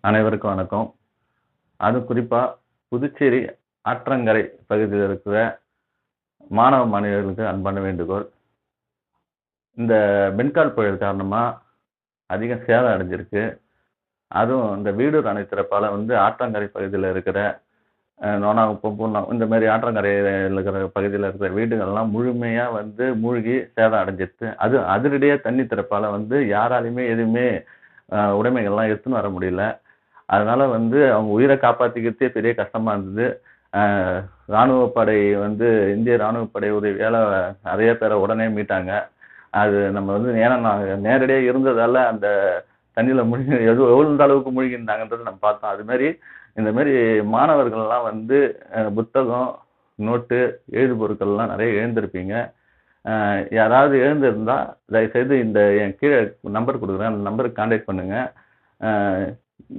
அனைவருக்கும் வணக்கம். அதுவும் குறிப்பா புதுச்சேரி ஆற்றங்கரை பகுதியில இருக்கிற மாணவ, மாணவியர்களுக்கு அன்பான வேண்டுகோள். இந்த பென்கால் புயல் காரணமா அதிக சேதம் அடைஞ்சிருக்கு. அதுவும் இந்த வீடூர் அணை திறப்பால ஆற்றங்கரை பகுதியில இருக்கிற நோனாங்குப்பம், பூர்ணம் இந்த மாரி ஆற்றங்கரையில இருக்கிற பகுதியில இருக்கிற வீடுகள்லாம் முழுமையா மூழ்கி சேதம் அடைஞ்சிருச்சு. அது அதிரடியா தண்ணி திறப்பால யாராலயுமே எதுவுமே உடைமைகள்லாம் எடுத்துன்னு வர முடியல. அதனால அவங்க உயிர காப்பாத்திக்கிறதே பெரிய கஷ்டமா இருந்தது. அ ராணுவ படை இந்திய ராணுவ படை உதவியால நெறைய பேர உடனே மீட்டாங்க. அது நம்ம ஏன்னா நாங்க நேரடியா இருந்ததால அந்த தண்ணீல முழுகி எந்த அளவுக்கு மூழ்கியிருந்தாங்கன்றத நம்ம பார்த்தோம். அது மாரி இந்த மாரி மாணவர்கள்லாம் புத்தகம், நோட்டு, எழுது பொருட்கள்லாம் நெறைய இழந்திருப்பீங்க. யாராவது இழந்திருந்தா தயவுசெய்து இந்த என் கீழ நம்பர் குடுக்குறேன். அந்த நம்பருக்கு கான்டாக்ட் பண்ணுங்க. அ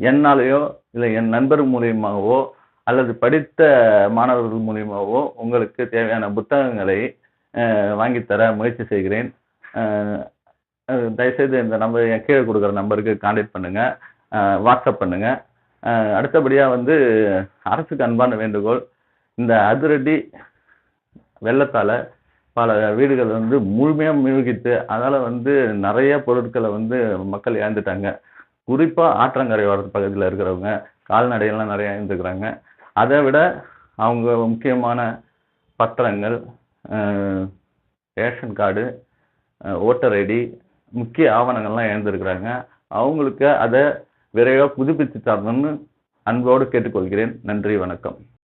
என்னாலயோ, இல்ல என் நண்பர் மூலியமாவோ, அல்லது படித்த மாணவர்கள் மூலியமாவோ உங்களுக்கு தேவையான புத்தகங்களை வாங்கித் தர முயற்சி செய்கிறேன். அ தயவுசெய்து இந்த நம்பர் என் கீழ குடுக்குற நம்பருக்கு கான்டாக்ட் பண்ணுங்க. வாட்ஸ்அப் பண்ணுங்க. அடுத்தபடியா அரசுக்கு அன்பான வேண்டுகோள். இந்த அதிரடி வெள்ளத்தால பல வீடுகள் முழுமையா மூழ்கிட்டு, அதனால நெறைய பொருட்கள மக்கள் இழந்துட்டாங்க. குறிப்பா ஆற்றங்கரை ஓர பகுதியில இருக்கிறவங்க, கால்நடைகள்லாம் நெறைய இழந்துக்கிறாங்க. அத விட அவங்க முக்கியமான பத்திரங்கள், அ ரேஷன் கார்டு, ஓட்டர் ஐடி, முக்கிய ஆவணங்கள்லாம் இழந்திருக்கிறாங்க. அவங்களுக்கு அத விரைவா புதுப்பிச்சு தரணும்னு அன்போடு கேட்டுக்கொள்கிறேன். நன்றி, வணக்கம்.